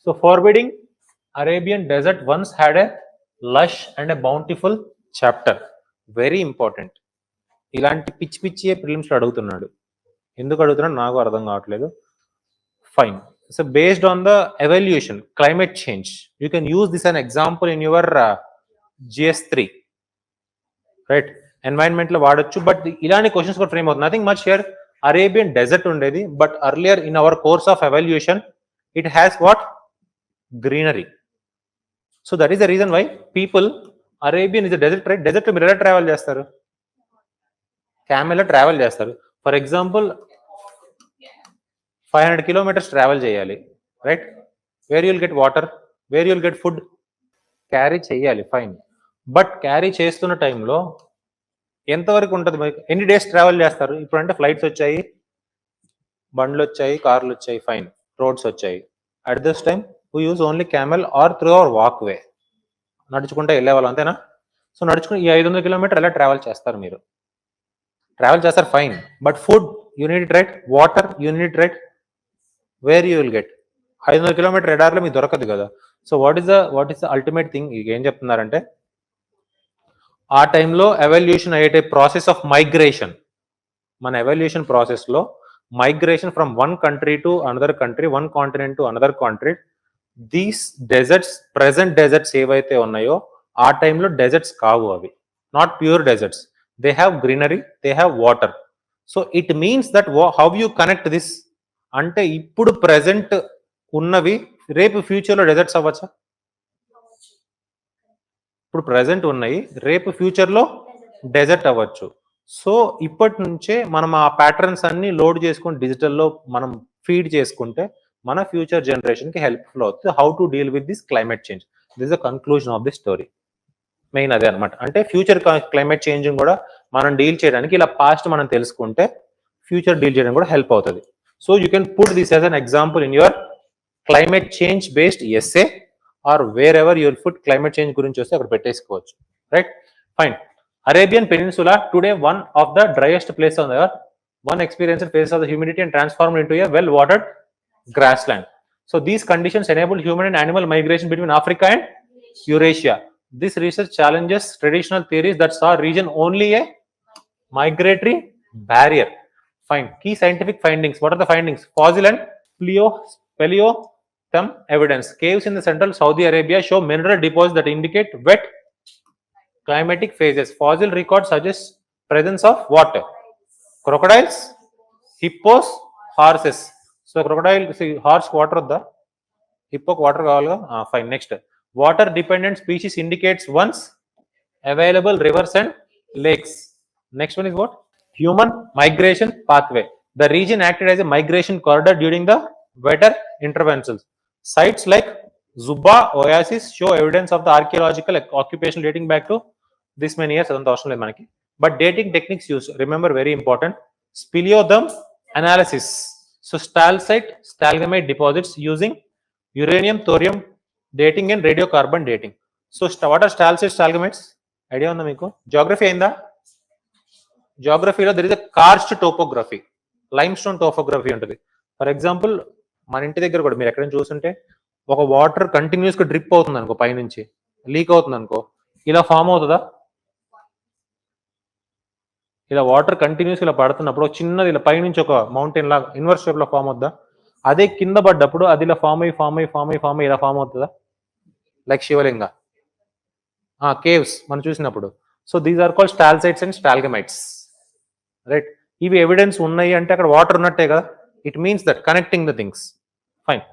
So forbidding Arabian desert once had a lush and a bountiful chapter. Very important. ఇలాంటి పిచ్చి పిచ్చి ప్రిలిమ్స్లో అడుగుతున్నాడు. ఎందుకు అడుగుతున్నాడు నాకు అర్థం కావట్లేదు. Fine. So based on the evaluation, climate change, you can use this an example in your GS3, right? Environment లో వాడొచ్చు. బట్ ఇలాంటి క్వశ్చన్స్ కూడా ఫ్రేమ్ అవుతుంది. Nothing much here. Arabian desert ఉండేది, but earlier in our course of evaluation it has what? Greenery. So that is the reason why people Arabian is desert, right? Desert మీరు ఎలా travel చేస్తారు? క్యామెల్లో travel చేస్తారు. For example 500 kilometers travel చేయాలి, right? Where you'll get water, where you'll get food? Carry చేయాలి, fine. But carry చేస్తున్న టైంలో ఎంతవరకు ఉంటుంది? ఎన్ని డేస్ ట్రావెల్ చేస్తారు? ఇప్పుడంటే ఫ్లైట్స్ వచ్చాయి, బండ్లు వచ్చాయి, కార్లు వచ్చాయి, ఫైన్, రోడ్స్ వచ్చాయి. At this time we use only camel or through our walk వే. నడుచుకుంటే వెళ్ళేవాళ్ళు, అంతేనా? సో నడుచుకుని ఈ 500 kilometers ఎలా ట్రావెల్ చేస్తారు? మీరు ట్రావెల్ చేస్తారు, fine. But food you need it, right? Water you need it, right? Where you will get? 500 kilometers ఎడార్లో మీకు దొరకదు కదా. So what is the ultimate thing? ఏం చెప్తున్నారంటే ఆ టైంలో ఎవాల్యుయేషన్ అయ్యే ప్రాసెస్ ఆఫ్ మైగ్రేషన్, మన ఎవాల్యుయేషన్ ప్రాసెస్లో migration from one country to another country, one continent to another continent, these deserts, present deserts ఏవైతే ఉన్నాయో ఆ టైంలో డెజర్ట్స్ కావు, అవి not pure desserts. They have greenery, they have water. So it means that how you connect this అంటే ఇప్పుడు present ఉన్నవి రేపు ఫ్యూచర్లో డెజర్ట్స్ అవ్వచ్చా? ఇప్పుడు ప్రెసెంట్ ఉన్నాయి, రేపు ఫ్యూచర్లో డెజర్ట్ అవ్వచ్చు. సో ఇప్పటి నుంచే మనం ఆ ప్యాటర్న్స్ అన్ని లోడ్ చేసుకొని డిజిటల్లో మనం ఫీడ్ చేసుకుంటే మన ఫ్యూచర్ జనరేషన్కి హెల్ప్ఫుల్ అవుతుంది. How to deal with this climate change, this is the conclusion of the story. Main అదే అనమాట. అంటే ఫ్యూచర్ క్లైమేట్ చేంజ్ కూడా మనం డీల్ చేయడానికి ఇలా పాస్ట్ మనం తెలుసుకుంటే ఫ్యూచర్ డీల్ చేయడానికి కూడా హెల్ప్ అవుతుంది. So you can put this as an example in your climate change based essay or wherever your food climate change గురించి వస్తే అక్కడ పెట్టేసుకోవచ్చు, right? Fine. Arabian Peninsula, today one of the driest place on the earth, one experienced phases of the humidity and transformed into a well-watered grassland. So these conditions enable human and animal migration between Africa and Eurasia. This research challenges traditional theories that saw region only a migratory barrier. Fine. Key scientific findings. What are the findings? Fossil and paleothem evidence. Caves in the central Saudi Arabia show mineral deposits that indicate wet climatic phases. Fossil records suggest presence of what? Crocodiles, hippos, horses. So crocodile, see, horse water of the hippo water kavalga. Fine. Next, water dependent species indicates once available rivers and lakes. Next one is what? Human migration pathway. The region acted as a migration corridor during the wetter interventions. Sites like Zuba Oasis show evidence of the archaeological occupation dating back to this many years. But dating techniques used, remember, very important. Speleothem analysis. So stalactite, stalagmite deposits using uranium, thorium dating and radiocarbon dating. So what are stalactite, stalagmites? Idea on the Miko? Geography in the geography, there is a karst topography, limestone topography ఉంటుంది. For example మన ఇంటి దగ్గర కూడా మీరు ఎక్కడైనా చూస్తుంటే ఒక water కంటిన్యూస్గా డ్రిప్ అవుతుంది అనుకో, పైనుంచి లీక్ అవుతుంది అనుకో, ఇలా ఫామ్ అవుతుందా? ఇలా వాటర్ కంటిన్యూస్ ఇలా పడుతున్నప్పుడు చిన్నది ఇలా పైనుంచి ఒక మౌంటైన్ లాగా ఇన్వర్స్ షేప్ లో ఫామ్ అవుతుందా? అదే కింద పడ్డప్పుడు అది ఇలా ఫామ్ అయ్యి ఇలా ఫామ్ అవుతుందా? లైక్ శివలింగ కేవ్స్ మనం చూసినప్పుడు. So these are called stalactites and stalagmites, right? ఇవి ఎవిడెన్స్ ఉన్నాయి అంటే అక్కడ వాటర్ ఉన్నట్టే కదా. It means that connecting the things. Fine.